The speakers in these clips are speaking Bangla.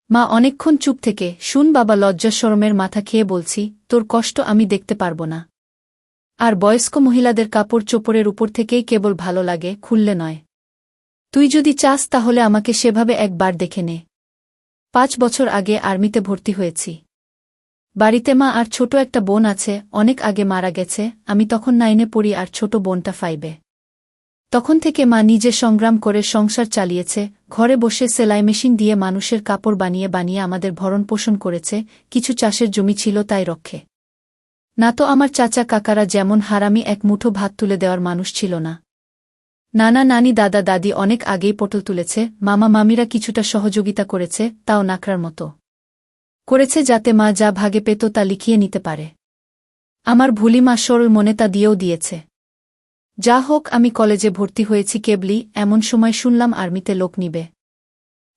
মা অনেকক্ষণ চুপ থেকে, শুন বাবা লজ্জা শরমের মাথা খেয়ে বলছি, তোর কষ্ট আমি দেখতে পারব না। আর বয়স্ক মহিলাদের কাপড় চোপড়ের উপর থেকেই কেবল ভালো লাগে, খুললে নয়। তুই যদি চাস তাহলে আমাকে সেভাবে একবার দেখে নে। 5 বছর আগে আর্মিতে ভর্তি হয়েছি। বাড়িতে মা আর ছোট একটা বোন আছে, অনেক আগে মারা গেছে, আমি তখন 9-এ পড়ি আর ছোট বোনটা 5-এ। তখন থেকে মা নিজে সংগ্রাম করে সংসার চালিয়েছে, ঘরে বসে সেলাই মেশিন দিয়ে মানুষের কাপড় বানিয়ে বানিয়ে আমাদের ভরণ পোষণ করেছে, কিছু চাষের জমি ছিল তাই রক্ষে। না তো আমার চাচা কাকারা যেমন হারামি এক মুঠো ভাত তুলে দেওয়ার মানুষ ছিল না। নানা নানি দাদা দাদি অনেক আগেই পটল তুলেছে, মামা মামিরা কিছুটা সহযোগিতা করেছে, তাও নাকড়ার মতো করেছে যাতে মা যা ভাগে পেত তা লিখিয়ে নিতে পারে। আমার ভুলি মা সরল মনে তা দিয়েও দিয়েছে। যা হোক, আমি কলেজে ভর্তি হয়েছি কেবলই, এমন সময় শুনলাম আর্মিতে লোক নিবে।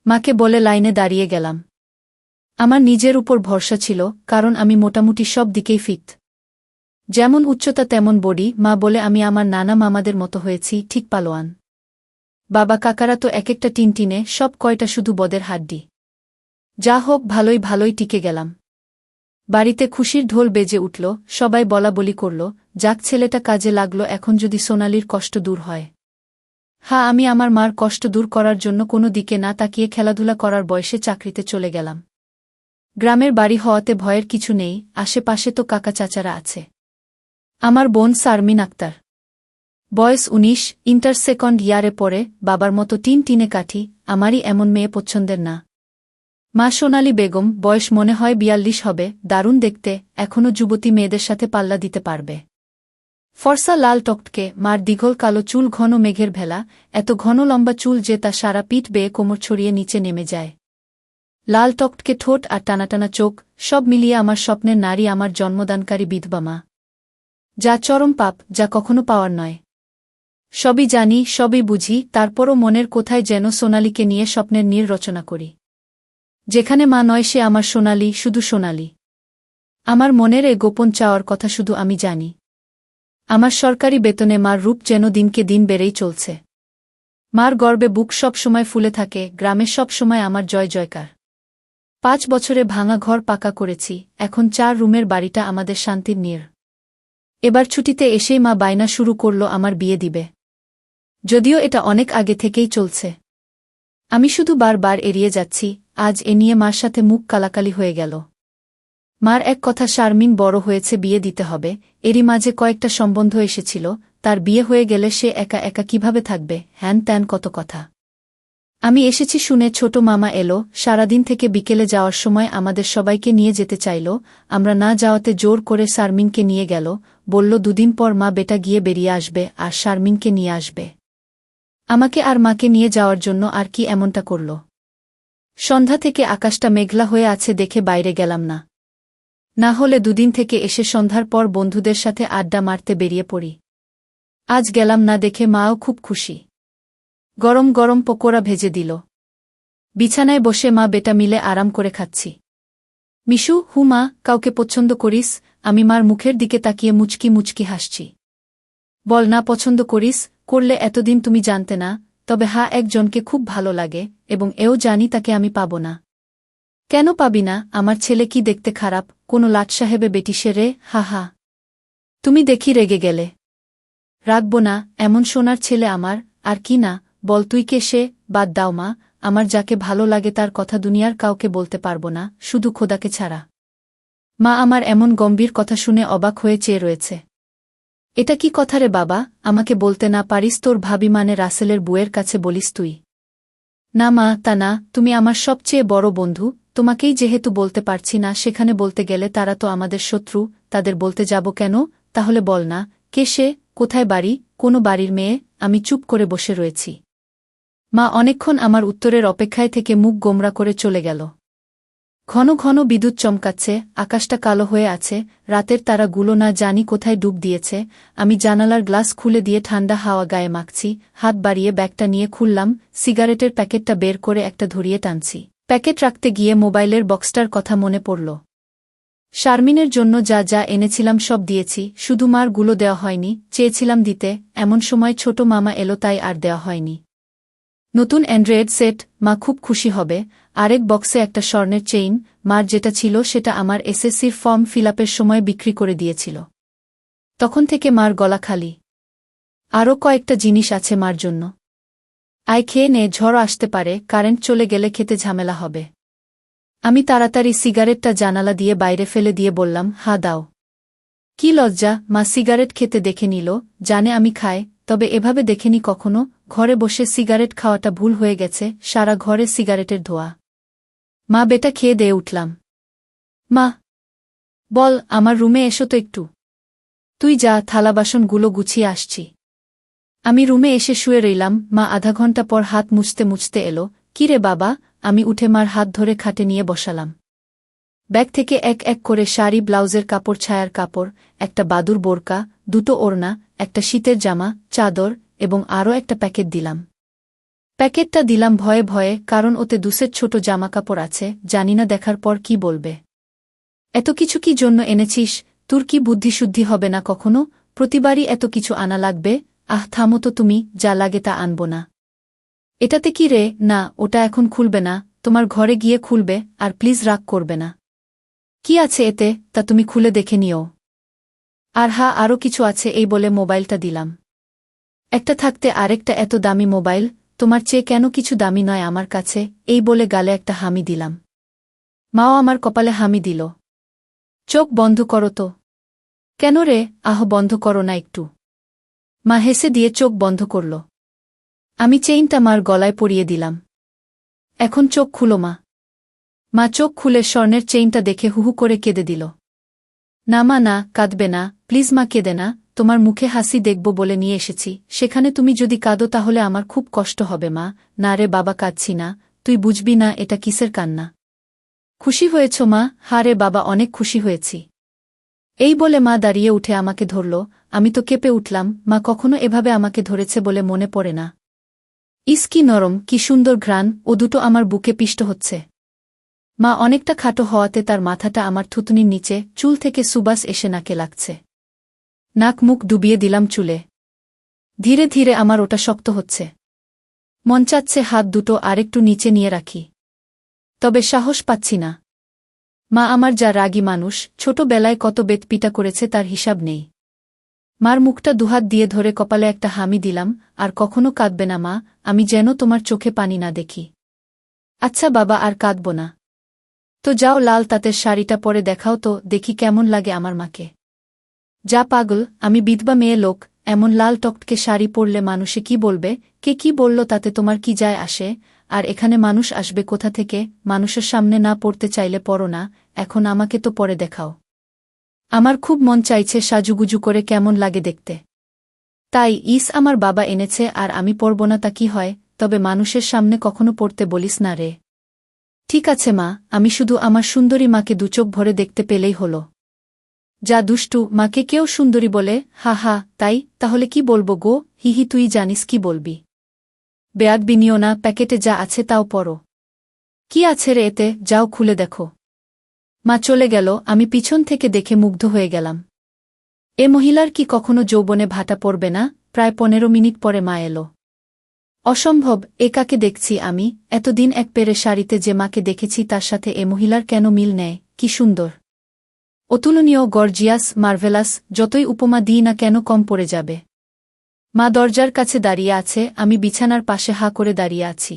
মাকে বলে লাইনে দাঁড়িয়ে গেলাম। আমার নিজের উপর ভরসা ছিল, কারণ আমি মোটামুটি সব দিকেই ফিট। যেমন উচ্চতা তেমন বডি, মা বলে আমি আমার নানা মামাদের মতো হয়েছি, ঠিক পালোয়ান। বাবা কাকারা তো একটা টিনটিনে, সব কয়টা শুধু বদের হাড্ডি। যা হোক, ভালোই ভালোই টিকে গেলাম। বাড়িতে খুশির ঢোল বেজে উঠল, সবাই বলাবলি করল, যাক ছেলেটা কাজে লাগলো, এখন যদি সোনালির কষ্ট দূর হয়। হ্যাঁ, আমি আমার মার কষ্ট দূর করার জন্য কোনো দিকে না তাকিয়ে খেলাধুলা করার বয়সে চাকরিতে চলে গেলাম। গ্রামের বাড়ি হওয়াতে ভয়ের কিছু নেই, আশেপাশে তো কাকা চাচারা আছে। আমার বোন শারমিন আক্তার, বয়স 19, ইন্টার সেকেন্ড ইয়ারে পড়ে, বাবার মতো টিনে কাঠি, আমারই এমন মেয়ে পছন্দের না। মা সোনালী বেগম, বয়স মনে হয় 42 হবে, দারুণ দেখতে, এখনও যুবতী মেয়েদের সাথে পাল্লা দিতে পারবে। ফর্সা লাল টকটকে, মার দীঘল কালো চুল ঘন মেঘের ভেলা, এত ঘন লম্বা চুল যে তা সারা পিঠ বেয়ে কোমর ছড়িয়ে নিচে নেমে যায়। লাল টকটকে ঠোঁট আর টানাটানা চোখ, সব মিলিয়ে আমার স্বপ্নের নারী, আমার জন্মদানকারী বিধবা মা। যা চরম পাপ, যা কখনো পাওয়ার নয়। সবই জানি, সবই বুঝি, তারপরও মনের কোথায় যেন সোনালীকে নিয়ে স্বপ্নের নীড় রচনা করি। যেখানে মা নয় সে আমার সোনালী, শুধু সোনালী। আমার মনের এ গোপন চাওয়ার কথা শুধু আমি জানি। আমার সরকারি বেতনে মার রূপ যেন দিনকে দিন বেড়েই চলছে। মার গর্বে বুক সব সময় ফুলে থাকে, গ্রামে সব সময় আমার জয় জয়কার। 5 বছরে ভাঙা ঘর পাকা করেছি, এখন 4 রুমের বাড়িটা আমাদের শান্তির নীড়। এবার ছুটিতে এসেই মা বায়না শুরু করল আমার বিয়ে দিবে। যদিও এটা অনেক আগে থেকেই চলছে। আমি শুধু বারবার এড়িয়ে যাচ্ছি, আজ এ নিয়ে মার সাথে মুখ কালাকালি হয়ে গেল। মার এক কথা, শারমিন বড় হয়েছে, বিয়ে দিতে হবে। এরই মাঝে কয়েকটা সম্বন্ধ এসেছিল, তার বিয়ে হয়ে গেলে সে একা একা কিভাবে থাকবে, হ্যান ত্যান কত কথা। আমি এসেছি শুনে ছোট মামা এলো, সারাদিন থেকে বিকেলে যাওয়ার সময় আমাদের সবাইকে নিয়ে যেতে চাইল, আমরা না যাওয়াতে জোর করে শারমিনকে নিয়ে গেল, বলল 2 দিন পর মা বেটা গিয়ে বেরিয়ে আসবে আর শারমিনকে নিয়ে আসবে। আমাকে আর মাকে নিয়ে যাওয়ার জন্য আর কি এমনটা করল। সন্ধ্যা থেকে আকাশটা মেঘলা হয়ে আছে দেখে বাইরে গেলাম না। না হলে 2 দিন থেকে এসে সন্ধ্যার পর বন্ধুদের সাথে আড্ডা মারতে বেরিয়ে পড়ি। আজ গেলাম না দেখে মাও খুব খুশি। গরম গরম পকোড়া ভেজে দিল। বিছানায় বসে মা বেটা মিলে আরাম করে খাচ্ছি। মিশু, হু মা, কাউকে পছন্দ করিস? আমি মার মুখের দিকে তাকিয়ে মুচকি মুচকি হাসছি। বল না পছন্দ করিস, করলে এতদিন তুমি জানতে না, তবে হ্যাঁ, একজনকে খুব ভালো লাগে, এবং এও জানি তাকে আমি পাব না। কেন পাবি না? আমার ছেলে কি দেখতে খারাপ, কোনো লাট সাহেবে বেটি সে রে? হা হা। তুমি দেখি রেগে গেলে। রাখব না, এমন সোনার ছেলে আমার, আর কি না, বল তুই কে সে? বাদ দাও মা, আমার যাকে ভালো লাগে তার কথা দুনিয়ার কাউকে বলতে পারব না, শুধু খোদাকে ছাড়া। মা আমার এমন গম্ভীর কথা শুনে অবাক হয়ে চেয়ে রয়েছে। এটা কি কথা রে বাবা, আমাকে বলতে না পারিস তোর ভাবি মানে রাসেলের বুয়ের কাছে বলিস তুই? না মা, তা না, তুমি আমার সবচেয়ে বড় বন্ধু, তোমাকেই যেহেতু বলতে পারছি না, সেখানে বলতে গেলে তারা তো আমাদের শত্রু, তাদের বলতে যাব কেন? তাহলে বল না, কে সে, কোথায় বাড়ি, কোনো বাড়ির মেয়ে? আমি চুপ করে বসে রয়েছি। মা অনেকক্ষণ আমার উত্তরের অপেক্ষায় থেকে মুখ গোমরা করে চলে গেল। ঘন ঘন বিদ্যুৎ চমকাচ্ছে, আকাশটা কালো হয়ে আছে, রাতের তারাগুলো না জানি কোথায় ডুব দিয়েছে। আমি জানালার গ্লাস খুলে দিয়ে ঠান্ডা হাওয়া গায়ে মাখছি, হাত বাড়িয়ে ব্যাগটা নিয়ে খুললাম, সিগারেটের প্যাকেটটা বের করে একটা ধরিয়ে টানছি। প্যাকেট রাখতে গিয়ে মোবাইলের বক্সটার কথা মনে পড়ল। শারমিনের জন্য যা যা এনেছিলাম সব দিয়েছি, শুধু মার গুলো দেওয়া হয়নি, চেয়েছিলাম দিতে, এমন সময় ছোট মামা এলো তাই আর দেওয়া হয়নি। নতুন অ্যান্ড্রয়েড সেট, মা খুব খুশি হবে। আরেক বক্সে একটা স্বর্ণের চেইন, মার যেটা ছিল সেটা আমার এসএসসির ফর্ম ফিলআপের সময় বিক্রি করে দিয়েছিল। তখন থেকে মার গলা খালি। আরও কয়েকটা জিনিস আছে মার জন্য। আয় খেয়ে নে, ঝড় আসতে পারে, কারেন্ট চলে গেলে খেতে ঝামেলা হবে। আমি তাড়াতাড়ি সিগারেটটা জানালা দিয়ে বাইরে ফেলে দিয়ে বললাম, হা দাও। কি লজ্জা, মা সিগারেট খেতে দেখে নিল, জানে আমি খাই, তবে এভাবে দেখেনি কখনো। ঘরে বসে সিগারেট খাওয়াটা ভুল হয়ে গেছে, সারা ঘরে সিগারেটের ধোঁয়া। মা বেটা খেয়ে দিয়ে উঠলাম। মা বল, আমার রুমে এসো তো একটু। তুই যা, থালা বাসনগুলো গুছিয়ে আসছি। আমি রুমে এসে শুয়ে রইলাম। মা আধা ঘন্টা পর হাত মুছতে মুছতে এলো। কি রে বাবা? আমি উঠে মার হাত ধরে খাটে নিয়ে বসালাম। ব্যাগ থেকে এক এক করে শাড়ি, ব্লাউজের কাপড়, ছায়ার কাপড়, একটা বাদুর বোরকা, দুটো ওড়না, একটা শীতের জামা, চাদর এবং আরও একটা প্যাকেট দিলাম। প্যাকেটটা দিলাম ভয়ে ভয়ে, কারণ ওতে 2 সেট ছোট জামা কাপড় আছে, জানি না দেখার পর কি বলবে। এত কিছু কি জন্য এনেছিস? তোর কি বুদ্ধিশুদ্ধি হবে না কখনো? প্রতিবারই এত কিছু আনা লাগবে? আহ থামো তো তুমি, যা লাগে তা আনব না। এটাতে কি রে? না, ওটা এখন খুলবে না, তোমার ঘরে গিয়ে খুলবে, আর প্লিজ রাগ করবে না। কি আছে এতে, তা তুমি খুলে দেখে নিও। আর হ্যাঁ, আরও কিছু আছে, এই বলে মোবাইলটা দিলাম। একটা থাকতে আরেকটা এত দামি মোবাইল, তোমার চেয়ে কেন কিছু দামি নয় আমার কাছে, এই বলে গালে একটা হামি দিলাম। মাও আমার কপালে হামি দিল। চোখ বন্ধ করো তো। কেন রে? আহ বন্ধ করো না একটু। মা হেসে দিয়ে চোখ বন্ধ করল। আমি চেইনটা মার গলায় পরিয়ে দিলাম। এখন চোখ খুলো মা। মা চোখ খুলে স্বর্ণের চেইনটা দেখে হুহু করে কেঁদে দিল। না মা না, কাঁদবে না, প্লিজ মা, কেঁদে না, তোমার মুখে হাসি দেখব বলে নিয়ে এসেছি, সেখানে তুমি যদি কাঁদো তাহলে আমার খুব কষ্ট হবে মা। না রে বাবা, কাঁদছি না, তুই বুঝবি না এটা কিসের কান্না। খুশি হয়েছ মা? হা রে বাবা, অনেক খুশি হয়েছি। এই বলে মা দাঁড়িয়ে উঠে আমাকে ধরল। আমি তো কেঁপে উঠলাম, মা কখনো এভাবে আমাকে ধরেছে বলে মনে পড়ে না। ইস কি নরম, কি সুন্দর ঘ্রাণ, ও দুটো আমার বুকে পিষ্ট হচ্ছে। মা অনেকটা খাটো হওয়াতে তার মাথাটা আমার থুতনির নিচে, চুল থেকে সুবাস এসে নাকে লাগছে। নাক মুখ ডুবিয়ে দিলাম চুলে। ধীরে ধীরে আমার ওটা শক্ত হচ্ছে। মন চাচ্ছে হাত দুটো আরেকটু নিচে নিয়ে রাখি, তবে সাহস পাচ্ছি না। মা আমার যা রাগী মানুষ, ছোটবেলায় কত বেতপিটা করেছে তার হিসাব নেই। মার মুখটা দুহাত দিয়ে ধরে কপালে একটা হামি দিলাম। আর কখনো কাঁদবে না মা, আমি যেন তোমার চোখে পানি না দেখি। আচ্ছা বাবা, আর কাঁদব না। তো যাও, লাল তাঁতের শাড়িটা পরে দেখাও তো, দেখি কেমন লাগে আমার মাকে। যা পাগল, আমি বিধবা মেয়ে লোক, এমন লাল টকটকে শাড়ি পরলে মানুষে কি বলবে? কে কি বলল তাতে তোমার কি যায় আসে? আর এখানে মানুষ আসবে কোথা থেকে? মানুষের সামনে না পড়তে চাইলে পড়ো না, এখন আমাকে তো পরে দেখাও। আমার খুব মন চাইছে সাজুগুজু করে কেমন লাগে দেখতে। তাই আমার বাবা এনেছে, আর আমি পরব না তা কি হয়? তবে মানুষের সামনে কখনো পড়তে বলিস না রে। ঠিক আছে মা, আমি শুধু আমার সুন্দরী মাকে দুচোখ ভরে দেখতে পেলেই হলো। যা দুষ্টু, মাকে কেউ সুন্দরী বলে? হা হা, তাই তাহলে কি বলবো গো? হিহি, তুই জানিস কি বলবি। বেয়াদবি নিও না, প্যাকেটে যা আছে তাও পড়ো। কি আছে রে এতে? যাও খুলে দেখো। মা চলে গেল, আমি পিছন থেকে দেখে মুগ্ধ হয়ে গেলাম। এ মহিলার কি কখনো যৌবনে ভাটা পড়বে না? প্রায় 15 মিনিট পরে মা এলো। অসম্ভব, এ কাকে দেখছি আমি? এতদিন এক পেরে শাড়িতে যে মাকে দেখেছি তার সাথে এ মহিলার কেন মিল নেয়? কি সুন্দর, অতুলনীয়, গর্জিয়াস, মার্ভেলাস, যতই উপমা দিই না কেন কম পড়ে যাবে। মা দরজার কাছে দাঁড়িয়ে আছে, আমি বিছানার পাশে হা করে দাঁড়িয়ে আছি।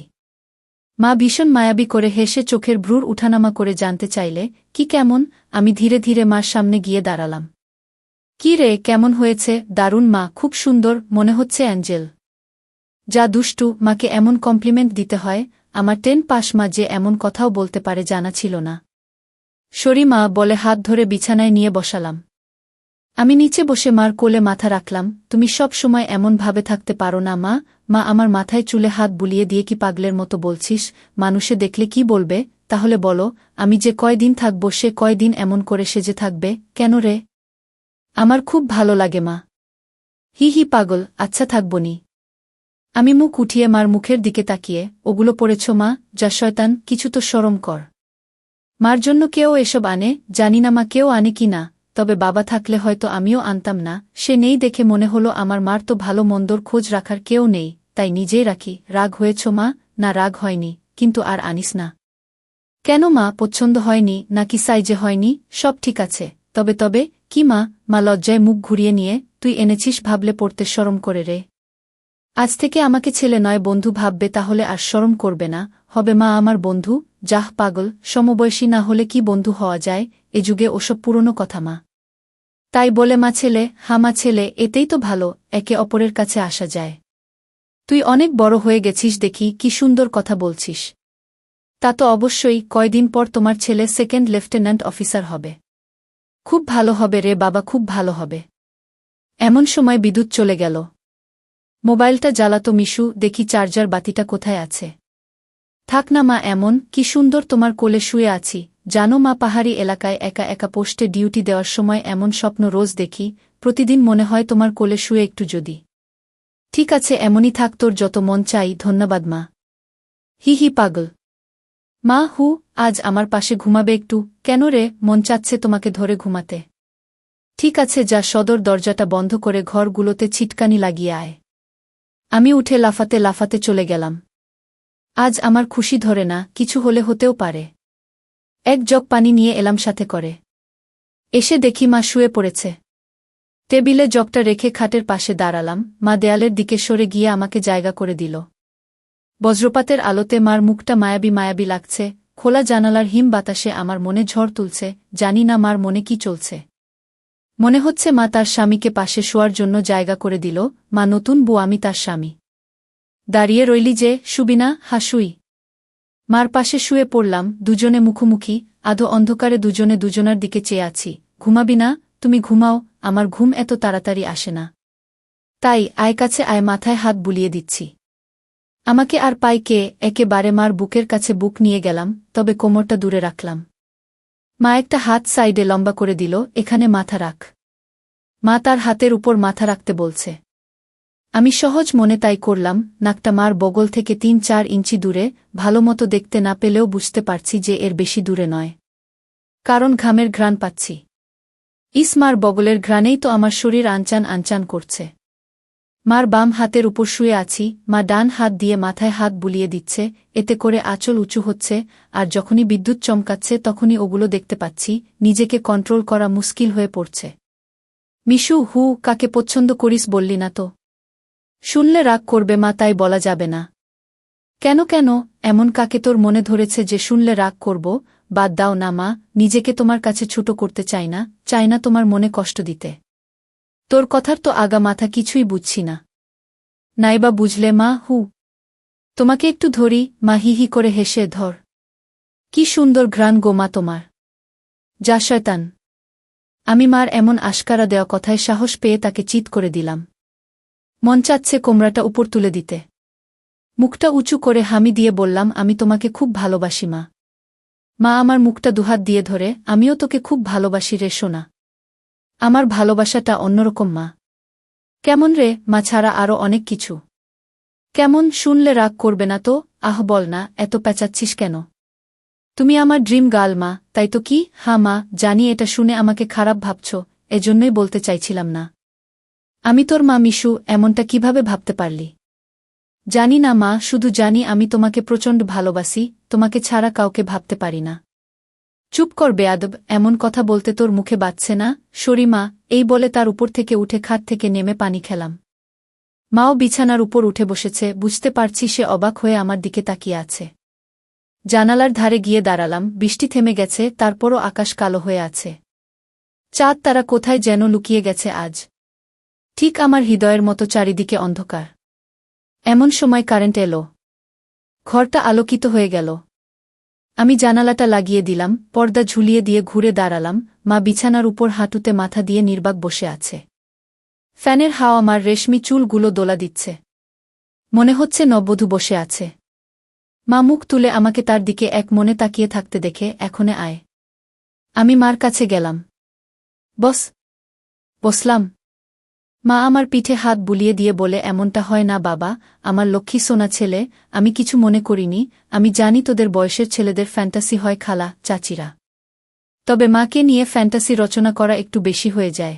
মা ভীষণ মায়াবী করে হেসে চোখের ভ্রুর উঠানামা করে জানতে চাইলে, কি কেমন? আমি ধীরে ধীরে মার সামনে গিয়ে দাঁড়ালাম। কি রে, কেমন হয়েছে? দারুণ মা, খুব সুন্দর, মনে হচ্ছে অ্যাঞ্জেল। যা দুষ্টু, মাকে এমন কমপ্লিমেন্ট দিতে হয়? আমার 10 পাস মা যে এমন কথাও বলতে পারে জানা ছিল না। সরি মা বলে হাত ধরে বিছানায় নিয়ে বসালাম। আমি নিচে বসে মার কোলে মাথা রাখলাম। তুমি সব সময় এমন ভাবে থাকতে পারো না মা? মা আমার মাথায় চুলে হাত বুলিয়ে দিয়ে, কি পাগলের মতো বলছিস? মানুষে দেখলে কি বলবে? তাহলে বলো, আমি যে কয়দিন থাকব সে কয়দিন এমন করে সেজে থাকবে কেন রে? আমার খুব ভালো লাগে মা। হি হি পাগল, আচ্ছা থাকবনি। আমি মুখ উঠিয়ে মার মুখের দিকে তাকিয়ে, ওগুলো পড়েছ মা? যা শয়তান, কিছু তো শরম কর। মার জন্য কেউ এসব আনে? জানি না মা কেউ আনে কি না, তবে বাবা থাকলে হয়তো আমিও আনতাম না। সে নেই দেখে মনে হলো আমার মার তো ভালো মন্দর খোঁজ রাখার কেউ নেই, তাই নিজেই রাখি। রাগ হয়েছ মা? না, রাগ হয়নি, কিন্তু আর আনিস না। কেন মা, পছন্দ হয়নি নাকি সাইজে হয়নি? সব ঠিক আছে। তবে কি মা? মা লজ্জায় মুখ ঘুরিয়ে নিয়ে, তুই এনেছিস ভাবলে পড়তে শরম করে রে। আজ থেকে আমাকে ছেলে নয় বন্ধু ভাববে, তাহলে আর শরম করবে না। হবে মা আমার বন্ধু? যাহ পাগল, সমবয়সী না হলে কি বন্ধু হওয়া যায়? এ যুগে ওসব পুরনো কথা মা। তাই বলে মা ছেলে? মা ছেলে, এতেই তো ভালো, একে অপরের কাছে আসা যায়। তুই অনেক বড় হয়ে গেছিস দেখি, কি সুন্দর কথা বলছিস। তা তো অবশ্যই, কয়দিন পর তোমার ছেলে সেকেন্ড লেফটেন্যান্ট অফিসার হবে। খুব ভালো হবে রে বাবা, খুব ভালো হবে। এমন সময় বিদ্যুৎ চলে গেল। মোবাইলটা জ্বালাতো মিশু, দেখি চার্জার বাতিটা কোথায় আছে। থাক না মা, এমন কি সুন্দর তোমার কোলে শুয়ে আছি। জানো মা, পাহাড়ি এলাকায় একা একা পোস্টে ডিউটি দেওয়ার সময় এমন স্বপ্ন রোজ দেখি। প্রতিদিন মনে হয় তোমার কোলে শুয়ে একটু যদি। ঠিক আছে, এমনই থাক, তোর যত মন চাই। ধন্যবাদ মা। হি পাগল। মা আজ আমার পাশে ঘুমাবে একটু? কেন রে, মন চাচ্ছে তোমাকে ধরে ঘুমাতে। ঠিক আছে, যা সদর দরজাটা বন্ধ করে ঘরগুলোতে ছিটকানি লাগিয়ে আয়। আমি উঠে লাফাতে লাফাতে চলে গেলাম। আজ আমার খুশি ধরে না, কিছু হলে হতেও পারে। এক জগ পানি নিয়ে এলাম সাথে করে। এসে দেখি মা শুয়ে পড়েছে। টেবিলে জগটা রেখে খাটের পাশে দাঁড়ালাম। মা দেয়ালের দিকে সরে গিয়ে আমাকে জায়গা করে দিল। বজ্রপাতের আলোতে মার মুখটা মায়াবী মায়াবী লাগছে। খোলা জানালার হিম বাতাসে আমার মনে ঝড় তুলছে। জানি না মার মনে কি চলছে। মনে হচ্ছে মা তার স্বামীকে পাশে শোয়ার জন্য জায়গা করে দিল। মা নতুন বউ, আমি তার স্বামী। দাঁড়িয়ে রইলি যে, শুবি না? শুই। মার পাশে শুয়ে পড়লাম, দুজনে মুখোমুখি। আধো অন্ধকারে দুজনে দুজনার দিকে চেয়ে আছি। ঘুমাবি না? তুমি ঘুমাও, আমার ঘুম এত তাড়াতাড়ি আসে না। তাই আয় কাছে আয়, মাথায় হাত বুলিয়ে দিচ্ছি। আমাকে আর পাই কে? একেবারে মার বুকের কাছে বুক নিয়ে গেলাম, তবে কোমরটা দূরে রাখলাম। মা একটা হাত সাইডে লম্বা করে দিল, এখানে মাথা রাখ। মা তার হাতের উপর মাথা রাখতে বলছে। আমি সহজ মনে তাই করলাম। নাকটা মার বগল থেকে ৩-৪ ইঞ্চি দূরে। ভালোমতো দেখতে না পেলেও বুঝতে পারছি যে এর বেশি দূরে নয়, কারণ ঘামের ঘ্রাণ পাচ্ছি। মার বগলের ঘ্রাণেই তো আমার শরীর আনচান আনচান করছে। মার বাম হাতের উপর শুয়ে আছি, মা ডান হাত দিয়ে মাথায় হাত বুলিয়ে দিচ্ছে, এতে করে আঁচল উঁচু হচ্ছে। আর যখনই বিদ্যুৎ চমকাচ্ছে তখনই ওগুলো দেখতে পাচ্ছি। নিজেকে কন্ট্রোল করা মুশকিল হয়ে পড়ছে। মিশু, কাকে পছন্দ করিস বললি না তো? শুনলে রাগ করবে মা, তাই বলা যাবে না। কেন, এমন কাকে তোর মনে ধরেছে যে শুনলে রাগ করব? বাদ দাও না মা, নিজেকে তোমার কাছে ছোট করতে চাই না তোমার মনে কষ্ট দিতে। তোর কথার তো আগা মাথা কিছুই বুঝছি না। নাইবা বুঝলে মা? তোমাকে একটু ধরি। মা হি করে হেসে, ধর। কি সুন্দর ঘ্রাণ গো মা তোমার। যা শয়তান। আমি মার এমন আশকারা দেওয়া কথায় সাহস পেয়ে তাকে চিৎ করে দিলাম। মন চাচ্ছে কোমরাটা উপর তুলে দিতে। মুখটা উঁচু করে হামি দিয়ে বললাম, আমি তোমাকে খুব ভালোবাসি মা। মা আমার মুখটা দুহাত দিয়ে ধরে, আমিও তোকে খুব ভালোবাসি রে সোনা। আমার ভালোবাসাটা অন্যরকম মা। কেমন রে? মা ছাড়া আরও অনেক কিছু। কেমন? শুনলে রাগ করবে না তো? বল না, এত প্যাচাচ্ছিস কেন? তুমি আমার ড্রিম গার্ল মা, তাই তো? কি? মা, জানি এটা শুনে আমাকে খারাপ ভাবছ, এজন্যই বলতে চাইছিলাম না। আমি তোর মা মিশু, এমনটা কিভাবে ভাবতে পারলি? জানি না মা, শুধু জানি আমি তোমাকে প্রচণ্ড ভালোবাসি, তোমাকে ছাড়া কাউকে ভাবতে পারি না। চুপ কর বেয়াদব, এমন কথা বলতে তোর মুখে বাজছে না? সরি মা। এই বলে তার উপর থেকে উঠে খাট থেকে নেমে পানি খেলাম। মাও বিছানার উপর উঠে বসেছে, বুঝতে পারছি সে অবাক হয়ে আমার দিকে তাকিয়ে আছে। জানালার ধারে গিয়ে দাঁড়ালাম। বৃষ্টি থেমে গেছে, তারপরও আকাশ কালো হয়ে আছে। চাঁদ তারা কোথায় যেন লুকিয়ে গেছে আজ। ঠিক আমার হৃদয়ের মতো চারিদিকে অন্ধকার। এমন সময় কারেন্ট এলো। ঘরটা আলোকিত হয়ে গেল। আমি জানালাটা লাগিয়ে দিলাম, পর্দা ঝুলিয়ে দিয়ে ঘুরে দাঁড়ালাম। মা বিছানার উপর হাঁটুতে মাথা দিয়ে নির্বাক বসে আছে। ফ্যানের হাওয়া আমার রেশমি চুলগুলো দোলা দিচ্ছে। মনে হচ্ছে নববধূ বসে আছে। মা মুখ তুলে আমাকে তার দিকে এক মনে তাকিয়ে থাকতে দেখে, এখনে আয়। আমি মার কাছে গেলাম। বসলাম। মা আমার পিঠে হাত বুলিয়ে দিয়ে বলে, এমনটা হয় না বাবা, আমার লক্ষ্মী সোনা ছেলে। আমি কিছু মনে করিনি। আমি জানি তোদের বয়সের ছেলেদের ফ্যান্টাসি হয় খালা, চাচিরা। তবে মাকে নিয়ে ফ্যান্টাসি রচনা করা একটু বেশি হয়ে যায়।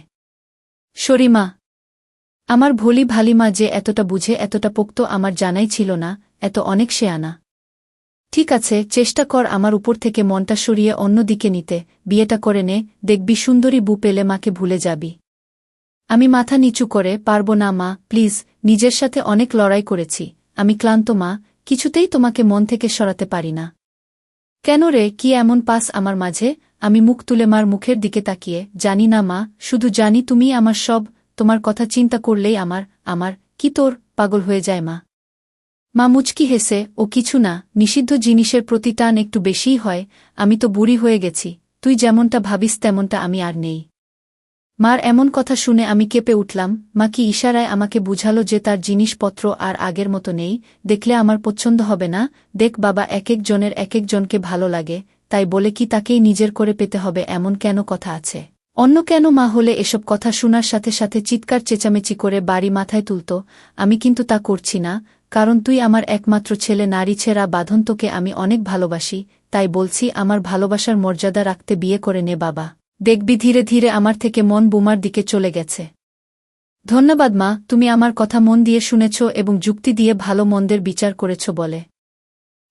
সরি মা। আমার ভোলি ভালিমা যে এতটা বুঝে এতটা পোক্ত আমার জানাই ছিল না, এত অনেক শেয়ানা। ঠিক আছে, চেষ্টা কর আমার উপর থেকে মনটা সরিয়ে অন্য দিকে নিতে, বিয়েটা করে নে, দেখবি সুন্দরী বউ পেলে মাকে ভুলে যাবি। আমি মাথা নিচু করে, পারব না মা, প্লিজ, নিজের সাথে অনেক লড়াই করেছি, আমি ক্লান্ত মা, কিছুতেই তোমাকে মন থেকে সরাতে পারি না। কেন রে, কি এমন পাস আমার মাঝে? আমি মুখ তুলে মার মুখের দিকে তাকিয়ে, জানি না মা, শুধু জানি তুমি আমার সব, তোমার কথা চিন্তা করলেই আমার কি তোর পাগল হয়ে যায় মা। মা মুচকি হেসে, ও কিছু না, নিষিদ্ধ জিনিসের প্রতি টান একটু বেশিই হয়, আমি তো বুড়ি হয়ে গেছি, তুই যেমনটা ভাবিস তেমনটা আমি আর নেই। মার এমন কথা শুনে আমি কেঁপে উঠলাম। মা কি ইশারায় আমাকে বুঝালো যে তার জিনিসপত্র আর আগের মতো নেই, দেখলে আমার পছন্দ হবে না? দেখ বাবা, এক এক জনের এক একজনকে ভালো লাগে, তাই বলে কি তাকেই নিজের করে পেতে হবে এমন কেন কথা আছে? অন্য কেন মা হলে এসব কথা শোনার সাথে সাথে চিৎকার চেঁচামেচি করে বাড়ি মাথায় তুলত। আমি কিন্তু তা করছি না, কারণ তুই আমার একমাত্র ছেলে, নারী ছেঁড়া বাঁধন, তোকে আমি অনেক ভালোবাসি, তাই বলছি আমার ভালোবাসার মর্যাদা রাখতে বিয়ে করে নে বাবা। দেখবি ধীরে ধীরে আমার থেকে মন বোমার দিকে চলে গেছে। ধন্যবাদ মা, তুমি আমার কথা মন দিয়ে শুনেছ এবং যুক্তি দিয়ে ভালো মন্দের বিচার করেছ বলে।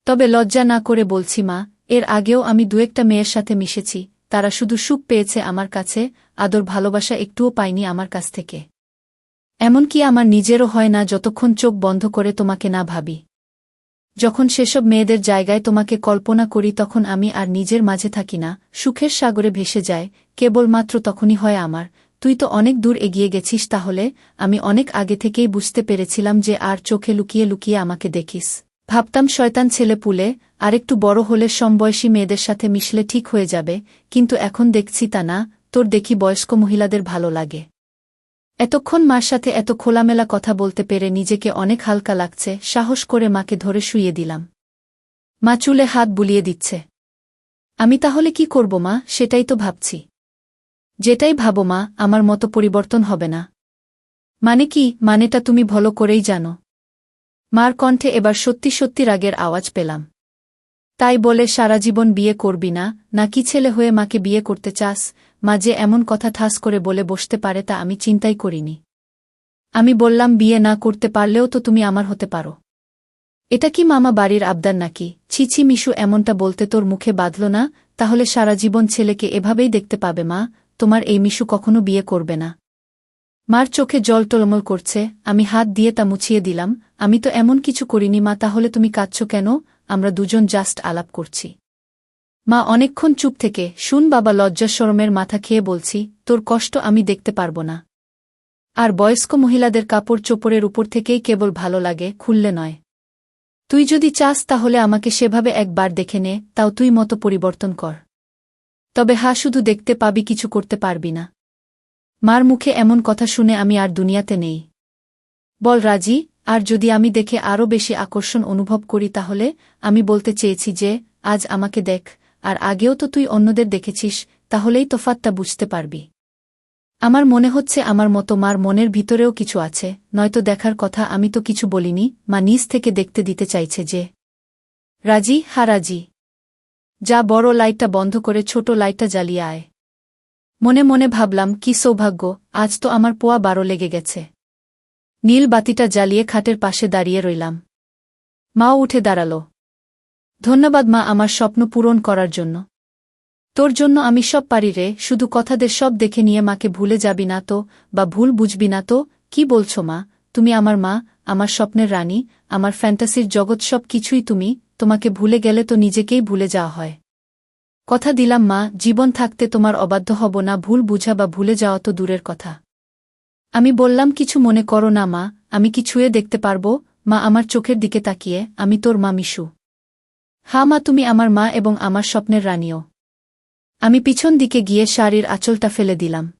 তবে লজ্জা না করে বলছি মা, এর আগেও আমি দু-একটা মেয়ের সাথে মিশেছি, তারা শুধু সুখ পেয়েছে আমার কাছে, আদর ভালোবাসা একটুও পায়নি আমার কাছ থেকে। এমনকি আমার নিজেরও হয় না যতক্ষণ চোখ বন্ধ করে তোমাকে না ভাবি। যখন সেসব মেয়েদের জায়গায় তোমাকে কল্পনা করি তখন আমি আর নিজের মাঝে থাকি না, সুখের সাগরে ভেসে যায়, কেবলমাত্র তখনই হয় আমার। তুই তো অনেক দূর এগিয়ে গেছিস তাহলে, আমি অনেক আগে থেকেই বুঝতে পেরেছিলাম যে আর চোখে লুকিয়ে লুকিয়ে আমাকে দেখিস। ভাবতাম শয়তান ছেলে পুলে, আরেকটু বড় হলে সমবয়সী মেয়েদের সাথে মিশলে ঠিক হয়ে যাবে, কিন্তু এখন দেখছি তা না, তোর দেখি বয়স্ক মহিলাদের ভালো লাগে। এতক্ষণ মার সাথে এত খোলামেলা কথা বলতে পেরে নিজেকে অনেক হালকা লাগছে, সাহস করে মাকে ধরে শুইয়ে দিলাম। মা চুলে হাত বুলিয়ে দিচ্ছে। আমি তাহলে কি করব মা, সেটাই তো ভাবছি। যেটাই ভাবো মা, আমার মতো পরিবর্তন হবে না। মানে কি? মানেটা তুমি ভালো করেই জানো। মার কণ্ঠে এবার সত্যি সত্যি রাগের আওয়াজ পেলাম। তাই বলে সারা জীবন বিয়ে করবি না, নাকি ছেলে হয়ে মাকে বিয়ে করতে চাস? মা যে এমন কথা ঠাস করে বলে বসতে পারে তা আমি চিন্তাই করিনি। আমি বললাম, বিয়ে না করতে পারলেও তো তুমি আমার হতে পারো। এটা কি মামা বাড়ির আবদার নাকি? ছি ছি মিশু, এমনটা বলতে তোর মুখে বাঁধল না? তাহলে সারা জীবন ছেলেকে এভাবেই দেখতে পাবে মা, তোমার এই মিশু কখনো বিয়ে করবে না। মার চোখে জল টলমল করছে, আমি হাত দিয়ে তা মুছিয়ে দিলাম। আমি তো এমন কিছু করিনি মা, তাহলে তুমি কাঁদছ কেন? আমরা দুজন জাস্ট আলাপ করছি। মা অনেকক্ষণ চুপ থেকে, শুন বাবা, লজ্জা শরমের মাথা খেয়ে বলছি, তোর কষ্ট আমি দেখতে পারব না। আর বয়স্ক মহিলাদের কাপড় চোপড়ের উপর থেকেই কেবল ভালো লাগে, খুললে নয়। তুই যদি চাস তাহলে আমাকে সেভাবে একবার দেখে নে, তাও তুই মতো পরিবর্তন কর। তবে শুধু দেখতে পাবি, কিছু করতে পারবি না। মার মুখে এমন কথা শুনে আমি আর দুনিয়াতে নেই। বল রাজি? আর যদি আমি দেখে আরও বেশি আকর্ষণ অনুভব করি তাহলে? আমি বলতে চেয়েছি যে, আজ আমাকে দেখ, আর আগেও তো তুই অন্যদের দেখেছিস, তাহলেই তফাৎটা বুঝতে পারবি। আমার মনে হচ্ছে আমার মতো মার মনের ভিতরেও কিছু আছে, নয়তো দেখার কথা আমি তো কিছু বলিনি। মা নিজ থেকে দেখতে দিতে চাইছে যে। রাজি? রাজি। যা, বড় লাইটটা বন্ধ করে ছোট লাইটটা জ্বালিয়ে আয়। মনে মনে ভাবলাম, কি সৌভাগ্য, আজ তো আমার পোয়া 12 লেগে গেছে। নীল বাতিটা জ্বালিয়ে খাটের পাশে দাঁড়িয়ে রইলাম। মাও উঠে দাঁড়াল। ধন্যবাদ মা, আমার স্বপ্ন পূরণ করার জন্য। তোর জন্য আমি সব পারি রে, শুধু কথাদের সব দেখে নিয়ে মাকে ভুলে যাবি না তো, বা ভুল বুঝবি না তো? কি বলছো মা, তুমি আমার মা, আমার স্বপ্নের রানী, আমার ফ্যান্টাসির জগৎ, সব কিছুই তুমি। তোমাকে ভুলে গেলে তো নিজেকেই ভুলে যাওয়া হয়। কথা দিলাম মা, জীবন থাকতে তোমার অবাধ্য হব না। ভুল বুঝা বা ভুলে যাওয়া তো দূরের কথা। আমি বললাম, কিছু মনে করো না মা, আমি কি ছুঁয়ে দেখতে পারবো? মা আমার চোখের দিকে তাকিয়ে, আমি তোর মা মিশু। মা, তুমি আমার মা এবং আমার স্বপ্নের রানীও। আমি পিছন দিকে গিয়ে শাড়ির আঁচলটা ফেলে দিলাম।